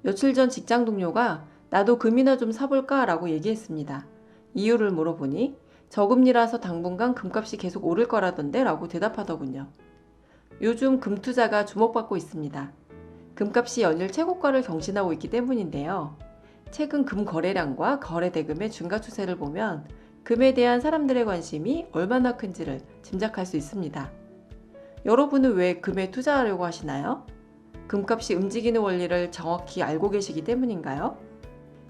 며칠 전 직장 동료가 나도 금이나 좀 사볼까 라고 얘기했습니다. 이유를 물어보니 저금리라서 당분간 금값이 계속 오를 거라던데 라고 대답하더군요. 요즘 금 투자가 주목받고 있습니다. 금값이 연일 최고가를 경신하고 있기 때문인데요. 최근 금 거래량과 거래 대금의 증가 추세를 보면 금에 대한 사람들의 관심이 얼마나 큰지를 짐작할 수 있습니다. 여러분은 왜 금에 투자하려고 하시나요? 금값이 움직이는 원리를 정확히 알고 계시기 때문인가요?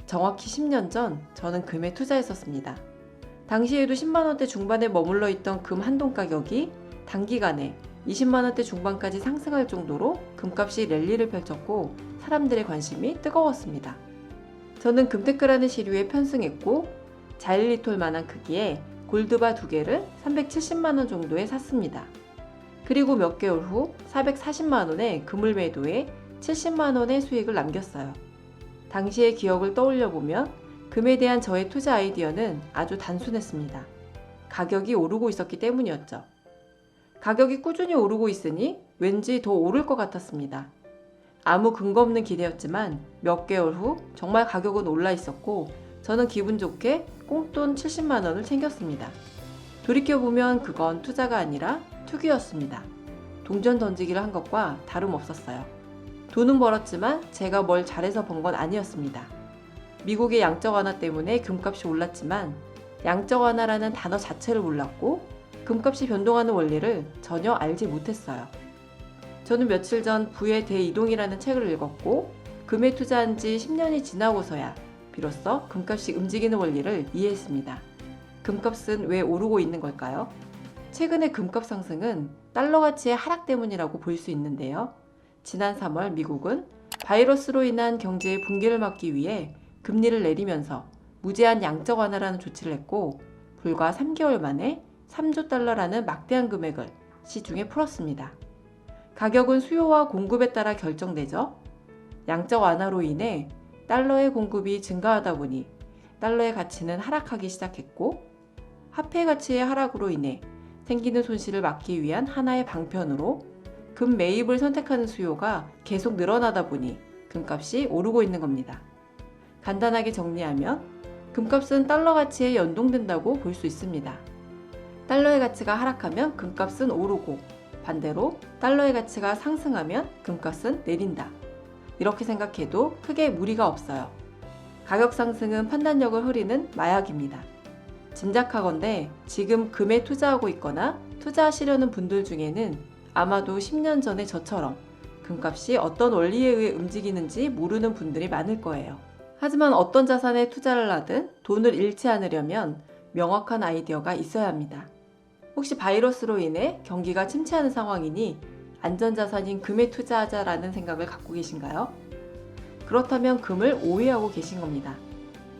정확히 10년 전 저는 금에 투자했었습니다. 당시에도 10만원대 중반에 머물러 있던 금 한 돈 가격이 단기간에 20만원대 중반까지 상승할 정도로 금값이 랠리를 펼쳤고 사람들의 관심이 뜨거웠습니다. 저는 금테크라는 시류에 편승했고 자일리톨만한 크기의 골드바 2개를 370만원 정도에 샀습니다. 그리고 몇 개월 후 440만원에 금을 매도해 70만원의 수익을 남겼어요. 당시의 기억을 떠올려 보면 금에 대한 저의 투자 아이디어는 아주 단순했습니다. 가격이 오르고 있었기 때문이었죠. 가격이 꾸준히 오르고 있으니 왠지 더 오를 것 같았습니다. 아무 근거 없는 기대였지만 몇 개월 후 정말 가격은 올라 있었고 저는 기분 좋게 꽁돈 70만원을 챙겼습니다. 돌이켜보면 그건 투자가 아니라 투기였습니다. 동전 던지기를 한 것과 다름없었어요. 돈은 벌었지만 제가 뭘 잘해서 번 건 아니었습니다. 미국의 양적 완화 때문에 금값이 올랐지만 양적 완화라는 단어 자체를 몰랐고 금값이 변동하는 원리를 전혀 알지 못했어요. 저는 며칠 전 부의 대이동이라는 책을 읽었고 금에 투자한 지 10년이 지나고서야 비로소 금값이 움직이는 원리를 이해했습니다. 금값은 왜 오르고 있는 걸까요? 최근의 금값 상승은 달러 가치의 하락 때문이라고 볼 수 있는데요. 지난 3월 미국은 바이러스로 인한 경제의 붕괴를 막기 위해 금리를 내리면서 무제한 양적 완화라는 조치를 했고 불과 3개월 만에 3조 달러라는 막대한 금액을 시중에 풀었습니다. 가격은 수요와 공급에 따라 결정되죠. 양적 완화로 인해 달러의 공급이 증가하다 보니 달러의 가치는 하락하기 시작했고 화폐 가치의 하락으로 인해 생기는 손실을 막기 위한 하나의 방편으로 금 매입을 선택하는 수요가 계속 늘어나다 보니 금값이 오르고 있는 겁니다. 간단하게 정리하면 금값은 달러 가치에 연동된다고 볼 수 있습니다. 달러의 가치가 하락하면 금값은 오르고 반대로 달러의 가치가 상승하면 금값은 내린다. 이렇게 생각해도 크게 무리가 없어요. 가격 상승은 판단력을 흐리는 마약입니다. 짐작하건대 지금 금에 투자하고 있거나 투자하시려는 분들 중에는 아마도 10년 전에 저처럼 금값이 어떤 원리에 의해 움직이는지 모르는 분들이 많을 거예요. 하지만 어떤 자산에 투자를 하든 돈을 잃지 않으려면 명확한 아이디어가 있어야 합니다. 혹시 바이러스로 인해 경기가 침체하는 상황이니 안전자산인 금에 투자하자라는 생각을 갖고 계신가요? 그렇다면 금을 오해하고 계신 겁니다.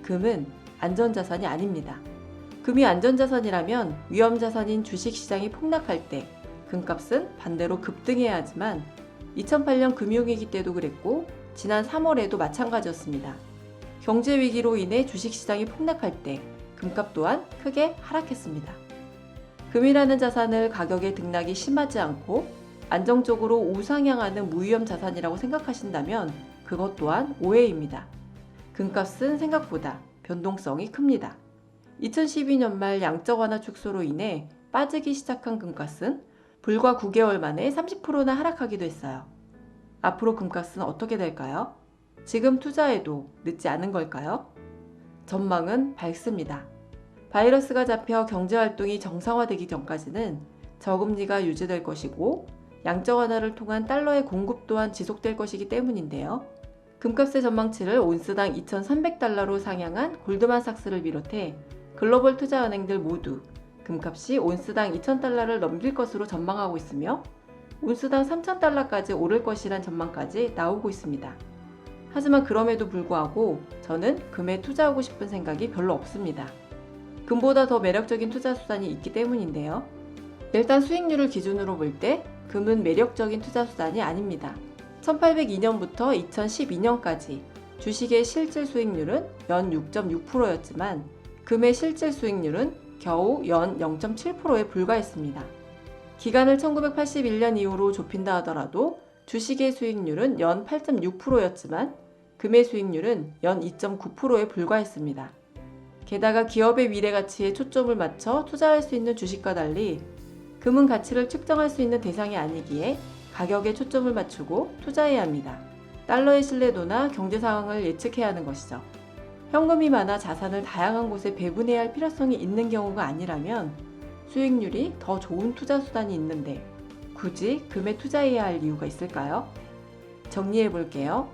금은 안전자산이 아닙니다. 금이 안전자산이라면 위험자산인 주식시장이 폭락할 때 금값은 반대로 급등해야 하지만 2008년 금융위기 때도 그랬고 지난 3월에도 마찬가지였습니다. 경제위기로 인해 주식시장이 폭락할 때 금값 또한 크게 하락했습니다. 금이라는 자산을 가격의 등락이 심하지 않고 안정적으로 우상향하는 무위험 자산이라고 생각하신다면 그것 또한 오해입니다. 금값은 생각보다 변동성이 큽니다. 2012년 말 양적 완화 축소로 인해 빠지기 시작한 금값은 불과 9개월 만에 30%나 하락하기도 했어요. 앞으로 금값은 어떻게 될까요? 지금 투자해도 늦지 않은 걸까요? 전망은 밝습니다. 바이러스가 잡혀 경제활동이 정상화되기 전까지는 저금리가 유지될 것이고 양적 완화를 통한 달러의 공급 또한 지속될 것이기 때문인데요. 금값의 전망치를 온스당 2,300달러로 상향한 골드만삭스를 비롯해 글로벌 투자은행들 모두 금값이 온스당 2,000달러를 넘길 것으로 전망하고 있으며 온스당 3,000달러까지 오를 것이란 전망까지 나오고 있습니다. 하지만 그럼에도 불구하고 저는 금에 투자하고 싶은 생각이 별로 없습니다. 금보다 더 매력적인 투자 수단이 있기 때문인데요. 일단 수익률을 기준으로 볼 때 금은 매력적인 투자 수단이 아닙니다. 1802년부터 2012년까지 주식의 실질 수익률은 연 6.6%였지만 금의 실질 수익률은 겨우 연 0.7%에 불과했습니다. 기간을 1981년 이후로 좁힌다 하더라도 주식의 수익률은 연 8.6%였지만 금의 수익률은 연 2.9%에 불과했습니다. 게다가 기업의 미래 가치에 초점을 맞춰 투자할 수 있는 주식과 달리 금은 가치를 측정할 수 있는 대상이 아니기에 가격에 초점을 맞추고 투자해야 합니다. 달러의 신뢰도나 경제 상황을 예측해야 하는 것이죠. 현금이 많아 자산을 다양한 곳에 배분해야 할 필요성이 있는 경우가 아니라면 수익률이 더 좋은 투자 수단이 있는데 굳이 금에 투자해야 할 이유가 있을까요? 정리해 볼게요.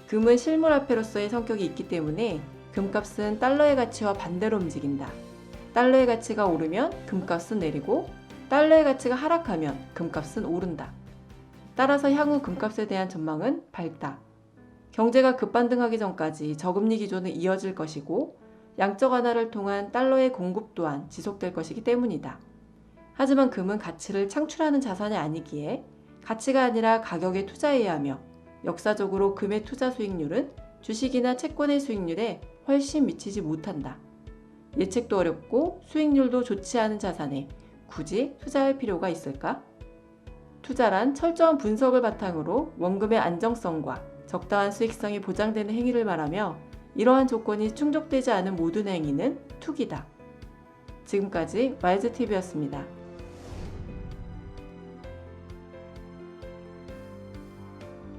금은 실물화폐로서의 성격이 있기 때문에 금값은 달러의 가치와 반대로 움직인다. 달러의 가치가 오르면 금값은 내리고 달러의 가치가 하락하면 금값은 오른다. 따라서 향후 금값에 대한 전망은 밝다. 경제가 급반등하기 전까지 저금리 기조는 이어질 것이고 양적 완화를 통한 달러의 공급 또한 지속될 것이기 때문이다. 하지만 금은 가치를 창출하는 자산이 아니기에 가치가 아니라 가격에 투자해야 하며 역사적으로 금의 투자 수익률은 주식이나 채권의 수익률에 훨씬 미치지 못한다. 예측도 어렵고 수익률도 좋지 않은 자산에 굳이 투자할 필요가 있을까? 투자란 철저한 분석을 바탕으로 원금의 안정성과 적당한 수익성이 보장되는 행위를 말하며 이러한 조건이 충족되지 않은 모든 행위는 투기다. 지금까지 와이즈TV였습니다.